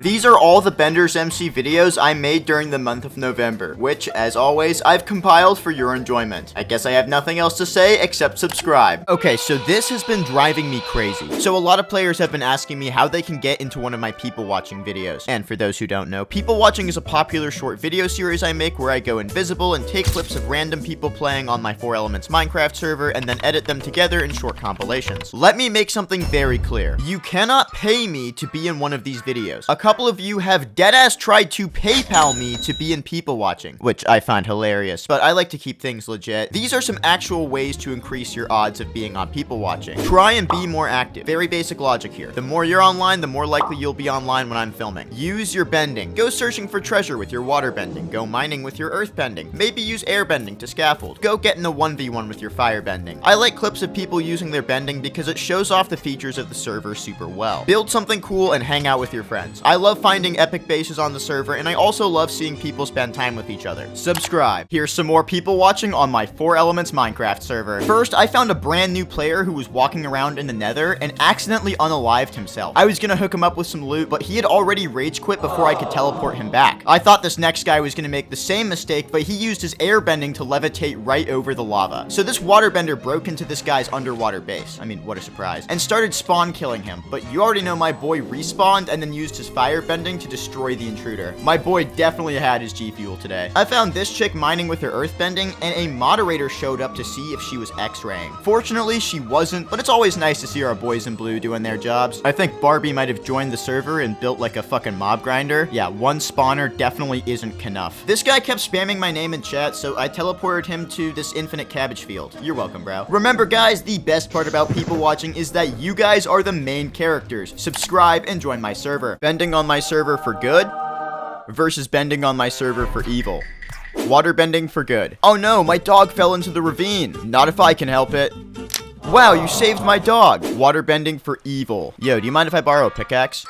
These are all the Bendersmc videos I made during the month of November, which, as always, I've compiled for your enjoyment. I guess I have nothing else to say except subscribe. Okay, so this has been driving me crazy. So a lot of players have been asking me how they can get into one of my people watching videos. And for those who don't know, people watching is a popular short video series I make where I go invisible and take clips of random people playing on my 4Elements Minecraft server and then edit them together in short compilations. Let me make something very clear. You cannot pay me to be in one of these videos. A couple of you have deadass tried to PayPal me to be in people watching, which I find hilarious, but I like to keep things legit. These are some actual ways to increase your odds of being on people watching. Try and be more active. Very basic logic here. The more you're online, the more likely you'll be online when I'm filming. Use your bending. Go searching for treasure with your water bending. Go mining with your earth bending. Maybe use air bending to scaffold. Go get in a 1v1 with your fire bending. I like clips of people using their bending because it shows off the features of the server super well. Build something cool and hang out with your friends. I love finding epic bases on the server, and I also love seeing people spend time with each other. Subscribe. Here's some more people watching on my 4Elements Minecraft server. First, I found a brand new player who was walking around in the nether and accidentally unalived himself. I was gonna hook him up with some loot, but he had already rage quit before I could teleport him back. I thought this next guy was gonna make the same mistake, but he used his air bending to levitate right over the lava. So this waterbender broke into this guy's underwater base. I mean, what a surprise. And started spawn killing him, but you already know my boy respawned and then used his fire bending to destroy the intruder. My boy definitely had his G Fuel today. I found this chick mining with her earth bending, and a moderator showed up to see if she was X-raying. Fortunately, she wasn't, but it's always nice to see our boys in blue doing their jobs. I think Barbie might have joined the server and built like a fucking mob grinder. Yeah, one spawner definitely isn't enough. This guy kept spamming my name in chat, so I teleported him to this infinite cabbage field. You're welcome, bro. Remember, guys, the best part about people watching is that you guys are the main characters. Subscribe and join my server. Bending on my server for good versus bending on my server for evil. Water bending for good. Oh no, my dog fell into the ravine. Not if I can help it. Wow, you saved my dog. Water bending for evil. Yo, do you mind if I borrow a pickaxe?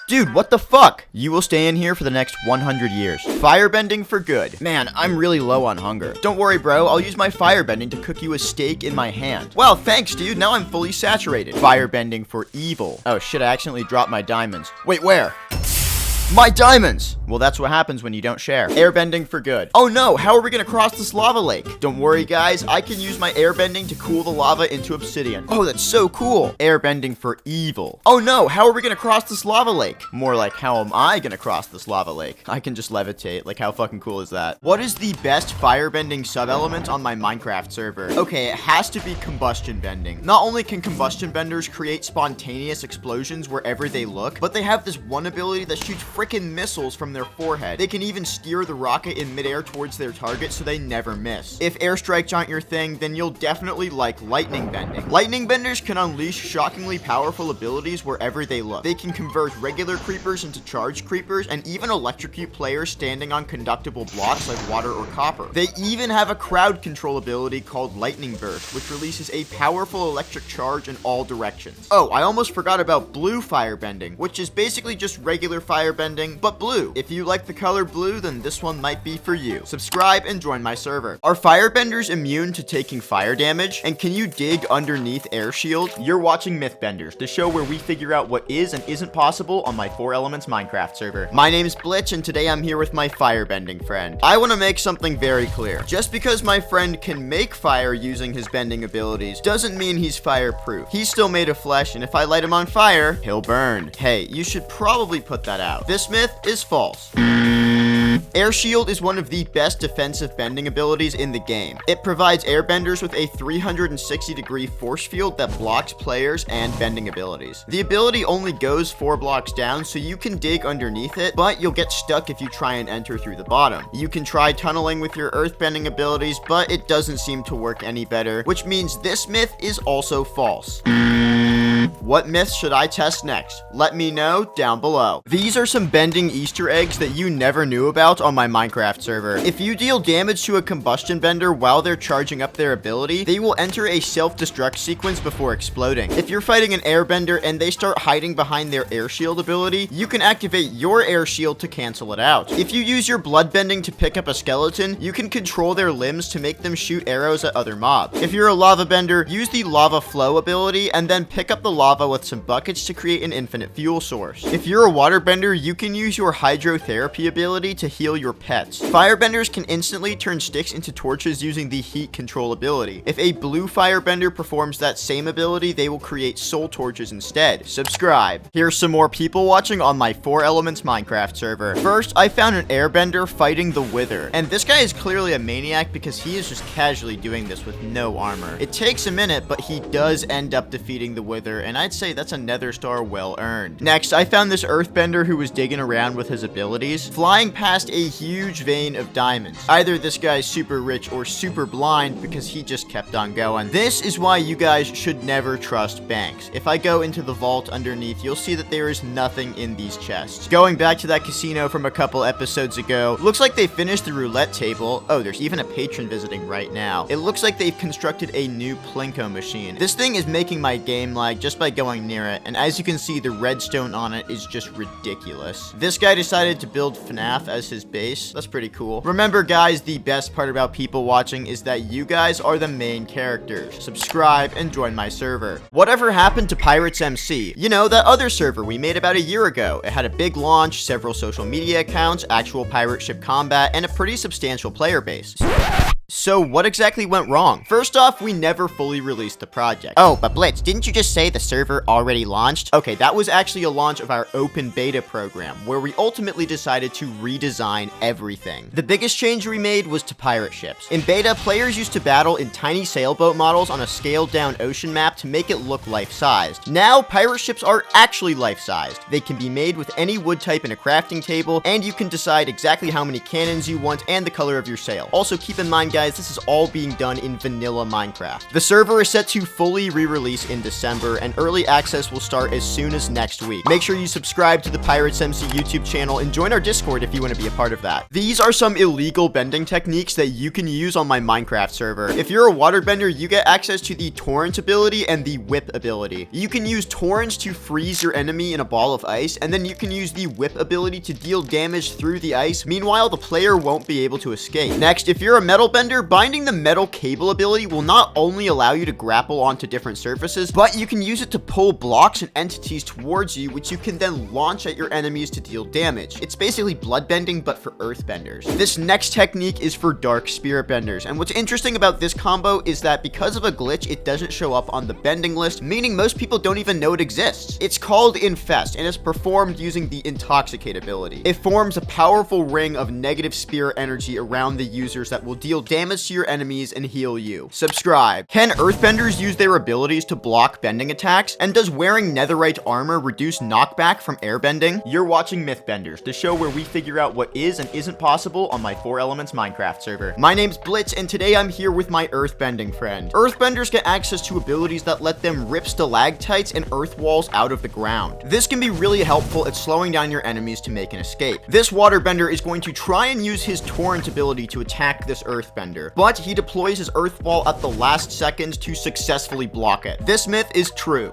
Dude, what the fuck? You will stay in here for the next 100 years. Firebending for good. Man, I'm really low on hunger. Don't worry, bro. I'll use my firebending to cook you a steak in my hand. Wow, thanks, dude. Now I'm fully saturated. Firebending for evil. Oh, shit, I accidentally dropped my diamonds. Wait, where? My diamonds! Well, that's what happens when you don't share. Airbending for good. Oh no, how are we gonna cross this lava lake? Don't worry, guys. I can use my airbending to cool the lava into obsidian. Oh, that's so cool. Airbending for evil. Oh no, how are we gonna cross this lava lake? More like, how am I gonna cross this lava lake? I can just levitate. Like, how fucking cool is that? What is the best firebending sub-element on my Minecraft server? Okay, it has to be combustion bending. Not only can combustion benders create spontaneous explosions wherever they look, but they have this one ability that shoots freaking missiles from their forehead. They can even steer the rocket in midair towards their target so they never miss. If airstrikes aren't your thing, then you'll definitely like lightning bending. Lightning benders can unleash shockingly powerful abilities wherever they look. They can convert regular creepers into charged creepers and even electrocute players standing on conductible blocks like water or copper. They even have a crowd control ability called lightning burst, which releases a powerful electric charge in all directions. Oh, I almost forgot about blue firebending, which is basically just regular firebending but blue. If you like the color blue, then this one might be for you. Subscribe and join my server. Are firebenders immune to taking fire damage? And can you dig underneath air shield? You're watching Mythbenders, the show where we figure out what is and isn't possible on my 4Elements Minecraft server. My name's Blitch, and today I'm here with my firebending friend. I want to make something very clear. Just because my friend can make fire using his bending abilities doesn't mean he's fireproof. He's still made of flesh, and if I light him on fire, he'll burn. Hey, you should probably put that out. This myth is false. Air Shield is one of the best defensive bending abilities in the game. It provides airbenders with a 360-degree force field that blocks players and bending abilities. The ability only goes 4 blocks down, so you can dig underneath it, but you'll get stuck if you try and enter through the bottom. You can try tunneling with your earth bending abilities, but it doesn't seem to work any better, which means this myth is also false. What myths should I test next? Let me know down below. These are some bending Easter eggs that you never knew about on my Minecraft server. If you deal damage to a combustion bender while they're charging up their ability, they will enter a self-destruct sequence before exploding. If you're fighting an airbender and they start hiding behind their air shield ability, you can activate your air shield to cancel it out. If you use your blood bending to pick up a skeleton, you can control their limbs to make them shoot arrows at other mobs. If you're a lava bender, use the lava flow ability and then pick up the lava lava with some buckets to create an infinite fuel source. If you're a waterbender, you can use your hydrotherapy ability to heal your pets. Firebenders can instantly turn sticks into torches using the heat control ability. If a blue firebender performs that same ability, they will create soul torches instead. Subscribe. Here's some more people watching on my 4Elements Minecraft server. First, I found an airbender fighting the Wither, and this guy is clearly a maniac because he is just casually doing this with no armor. It takes a minute, but he does end up defeating the Wither, and I'd say that's a nether star well earned. Next, I found this earthbender who was digging around with his abilities, flying past a huge vein of diamonds. Either this guy's super rich or super blind because he just kept on going. This is why you guys should never trust banks. If I go into the vault underneath, you'll see that there is nothing in these chests. Going back to that casino from a couple episodes ago, looks like they finished the roulette table. Oh, there's even a patron visiting right now. It looks like they've constructed a new Plinko machine. This thing is making my game lag just by going near it, and as you can see, the redstone on it is just ridiculous. This guy decided to build FNAF as his base. That's pretty cool. Remember, guys, the best part about people watching is that you guys are the main characters. Subscribe and join my server. Whatever happened to Bendersmc? You know, that other server we made about a year ago. It had a big launch, several social media accounts, actual pirate ship combat, and a pretty substantial player base. So what exactly went wrong? First off, we never fully released the project. Oh, but Blitz, didn't you just say the server already launched? Okay, that was actually a launch of our open beta program, where we ultimately decided to redesign everything. The biggest change we made was to pirate ships. In beta, players used to battle in tiny sailboat models on a scaled down ocean map to make it look life-sized. Now, pirate ships are actually life-sized. They can be made with any wood type in a crafting table, and you can decide exactly how many cannons you want and the color of your sail. Also, keep in mind, guys, this is all being done in vanilla Minecraft. The server is set to fully re-release in December, and early access will start as soon as next week. Make sure you subscribe to the Bendersmc YouTube channel and join our Discord if you want to be a part of that. These are some illegal bending techniques that you can use on my Minecraft server. If you're a waterbender, you get access to the torrent ability and the whip ability. You can use torrents to freeze your enemy in a ball of ice, and then you can use the whip ability to deal damage through the ice. Meanwhile, the player won't be able to escape. Next, if you're a metal bender, binding the metal cable ability will not only allow you to grapple onto different surfaces, but you can use it to pull blocks and entities towards you, which you can then launch at your enemies to deal damage. It's basically bloodbending, but for earthbenders. This next technique is for dark spirit benders, and what's interesting about this combo is that because of a glitch, it doesn't show up on the bending list, meaning most people don't even know it exists. It's called Infest, and is performed using the Intoxicate ability. It forms a powerful ring of negative spirit energy around the users that will deal damage to your enemies and heal you. Subscribe. Can earthbenders use their abilities to block bending attacks? And does wearing netherite armor reduce knockback from airbending? You're watching Mythbenders, the show where we figure out what is and isn't possible on my 4Elements Minecraft server. My name's Blitz, and today I'm here with my earthbending friend. Earthbenders get access to abilities that let them rip stalactites and earth walls out of the ground. This can be really helpful at slowing down your enemies to make an escape. This waterbender is going to try and use his torrent ability to attack this earthbender, but he deploys his earth wall at the last second to successfully block it. This myth is true.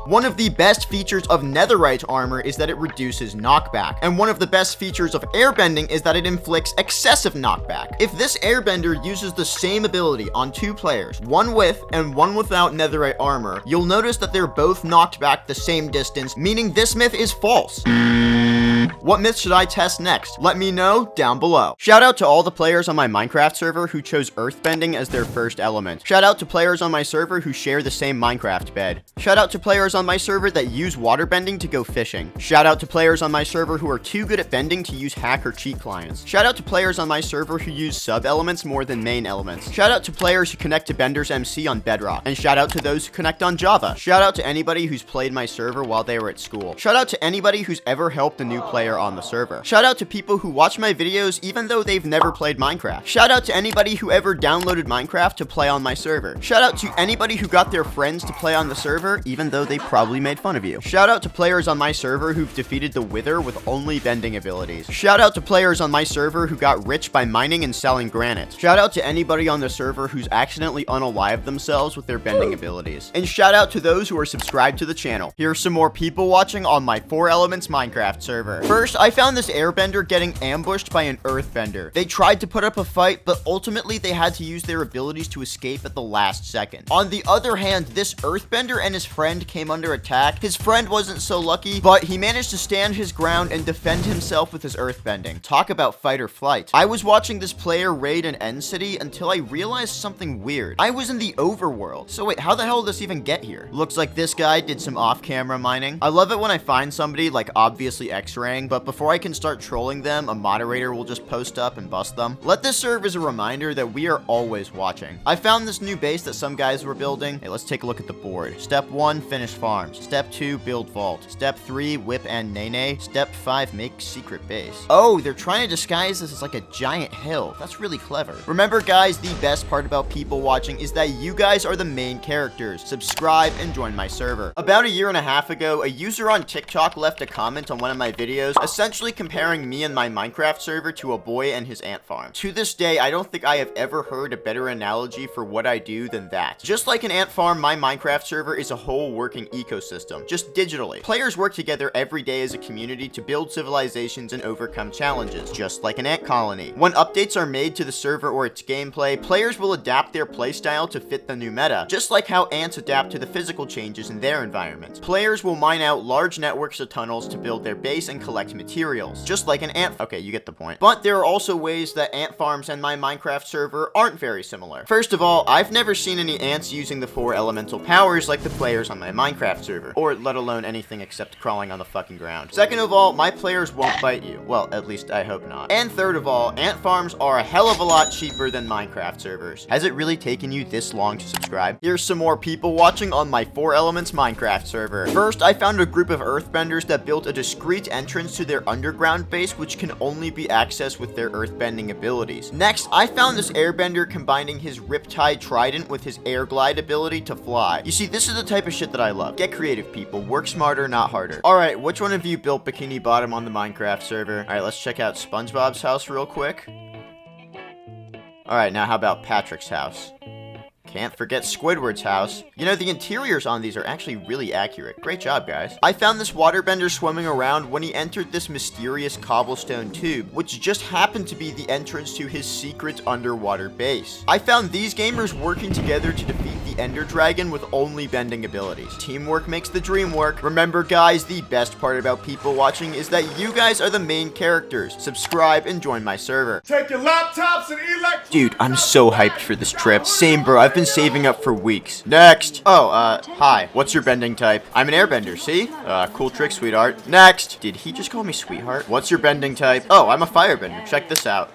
One of the best features of netherite armor is that it reduces knockback, and one of the best features of airbending is that it inflicts excessive knockback. If this airbender uses the same ability on two players, one with and one without netherite armor, you'll notice that they're both knocked back the same distance, meaning this myth is false. What myth should I test next? Let me know down below. Shout out to all the players on my Minecraft server who chose earthbending as their first element. Shout out to players on my server who share the same Minecraft bed. Shout out to players on my server that use waterbending to go fishing. Shout out to players on my server who are too good at bending to use hack or cheat clients. Shout out to players on my server who use sub-elements more than main elements. Shout out to players who connect to Bendersmc on Bedrock. And shout out to those who connect on Java. Shout out to anybody who's played my server while they were at school. Shout out to anybody who's ever helped a new player on the server. Shout out to people who watch my videos even though they've never played Minecraft. Shout out to anybody who ever downloaded Minecraft to play on my server. Shout out to anybody who got their friends to play on the server even though they probably made fun of you. Shout out to players on my server who've defeated the Wither with only bending abilities. Shout out to players on my server who got rich by mining and selling granite. Shout out to anybody on the server who's accidentally unalived themselves with their bending abilities. And shout out to those who are subscribed to the channel. Here's some more people watching on my 4Elements Minecraft server. First, I found this airbender getting ambushed by an earthbender. They tried to put up a fight, but ultimately they had to use their abilities to escape at the last second. On the other hand, this earthbender and his friend came under attack. His friend wasn't so lucky, but he managed to stand his ground and defend himself with his earthbending. Talk about fight or flight. I was watching this player raid an end city until I realized something weird. I was in the overworld. So wait, how the hell did this even get here? Looks like this guy did some off-camera mining. I love it when I find somebody like obviously X-raying, but before I can start trolling them, a moderator will just post up and bust them. Let this serve as a reminder that we are always watching. I found this new base that some guys were building. Hey, let's take a look at the board. Step 1, finish farms. Step 2, build vault. Step 3, whip and nene. Step 5, make secret base. Oh, they're trying to disguise this as like a giant hill. That's really clever. Remember guys, the best part about people watching is that you guys are the main characters. Subscribe and join my server. About a year and a half ago, a user on TikTok left a comment on one of my videos, essentially comparing me and my Minecraft server to a boy and his ant farm. To this day, I don't think I have ever heard a better analogy for what I do than that. Just like an ant farm, my Minecraft server is a whole working ecosystem, just digitally. Players work together every day as a community to build civilizations and overcome challenges, just like an ant colony. When updates are made to the server or its gameplay, players will adapt their playstyle to fit the new meta, just like how ants adapt to the physical changes in their environment. Players will mine out large networks of tunnels to build their base and collect materials, just like an ant. Okay, you get the point. But there are also ways that ant farms and my Minecraft server aren't very similar. First of all, I've never seen any ants using the 4 elemental powers like the players on my Minecraft server, or let alone anything except crawling on the fucking ground. Second of all, my players won't bite you. Well, at least I hope not. And third of all, ant farms are a hell of a lot cheaper than Minecraft servers. Has it really taken you this long to subscribe? Here's some more people watching on my 4 Elements Minecraft server. First, I found a group of earthbenders that built a discreet entrance to their underground base, which can only be accessed with their earthbending abilities. Next, I found this airbender combining his Riptide Trident with his air glide ability to fly. You see, this is the type of shit that I love. Get creative, people. Work smarter, not harder. Alright, which one of you built Bikini Bottom on the Minecraft server? Alright, let's check out SpongeBob's house real quick. Alright, now how about Patrick's house? Can't forget Squidward's house. You know, the interiors on these are actually really accurate. Great job, guys. I found this waterbender swimming around when he entered this mysterious cobblestone tube, which just happened to be the entrance to his secret underwater base. I found these gamers working together to defeat the Ender Dragon with only bending abilities. Teamwork makes the dream work. Remember, guys, the best part about people watching is that you guys are the main characters. Subscribe and join my server. Take your laptops and electronics. Dude, I'm so hyped for this trip. Same, bro. I've been saving up for weeks. Next. Oh, hi. What's your bending type? I'm an airbender, see? Cool trick, sweetheart. Next. Did he just call me sweetheart? What's your bending type? Oh, I'm a firebender. Check this out.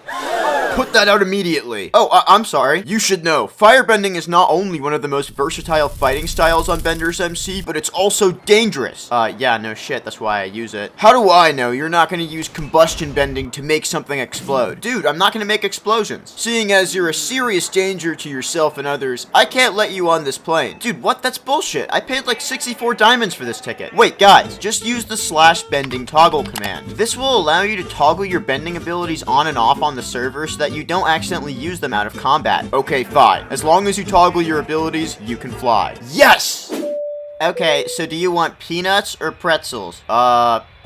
Put that out immediately. Oh, I'm sorry. You should know, firebending is not only one of the most versatile fighting styles on Bendersmc, but it's also dangerous. Yeah, no shit. That's why I use it. How do I know you're not gonna use combustion bending to make something explode? Dude, I'm not gonna make explosions. Seeing as you're a serious danger to yourself and others, I can't let you on this plane. Dude, what? That's bullshit. I paid like 64 diamonds for this ticket. Wait, guys, just use the /bending toggle command. This will allow you to toggle your bending abilities on and off on the server so that you don't accidentally use them out of combat. Okay, fine. As long as you toggle your abilities, you can fly. Yes! Okay, so do you want peanuts or pretzels?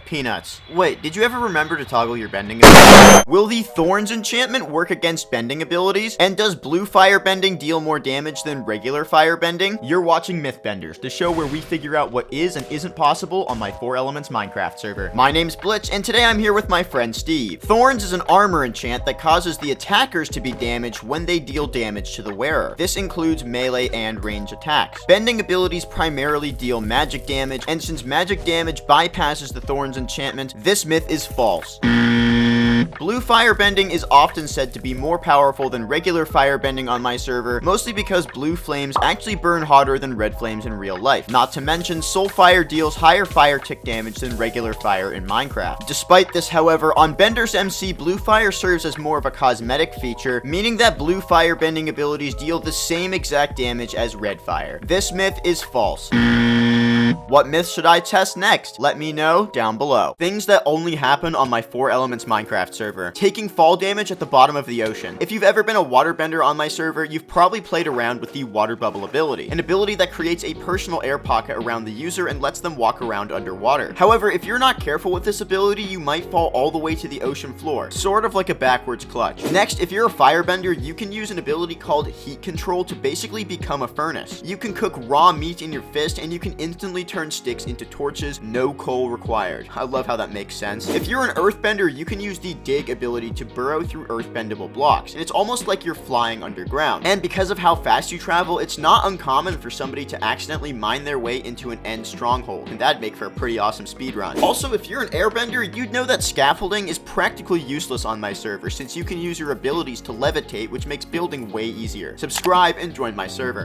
Peanuts. Wait, did you ever remember to toggle your bending abilities? Will the Thorns enchantment work against bending abilities? And does blue firebending deal more damage than regular firebending? You're watching Mythbenders, the show where we figure out what is and isn't possible on my 4 Elements Minecraft server. My name's Blitz, and today I'm here with my friend Steve. Thorns is an armor enchant that causes the attackers to be damaged when they deal damage to the wearer. This includes melee and range attacks. Bending abilities primarily deal magic damage, and since magic damage bypasses the Thorns enchantment, this myth is false. Blue firebending is often said to be more powerful than regular firebending on my server, mostly because blue flames actually burn hotter than red flames in real life. Not to mention, soul fire deals higher fire tick damage than regular fire in Minecraft. Despite this, however, on Bendersmc, blue fire serves as more of a cosmetic feature, meaning that blue firebending abilities deal the same exact damage as red fire. This myth is false. What myths should I test next? Let me know down below. Things that only happen on my 4 Elements Minecraft server. Taking fall damage at the bottom of the ocean. If you've ever been a waterbender on my server, you've probably played around with the water bubble ability, an ability that creates a personal air pocket around the user and lets them walk around underwater. However, if you're not careful with this ability, you might fall all the way to the ocean floor, sort of like a backwards clutch. Next, if you're a firebender, you can use an ability called heat control to basically become a furnace. You can cook raw meat in your fist and you can instantly turn sticks into torches, no coal required. I love how that makes sense. If you're an earthbender, you can use the dig ability to burrow through earthbendable blocks, and it's almost like you're flying underground. And because of how fast you travel, it's not uncommon for somebody to accidentally mine their way into an end stronghold, and that'd make for a pretty awesome speedrun. Also, if you're an airbender, you'd know that scaffolding is practically useless on my server since you can use your abilities to levitate, which makes building way easier. Subscribe and join my server.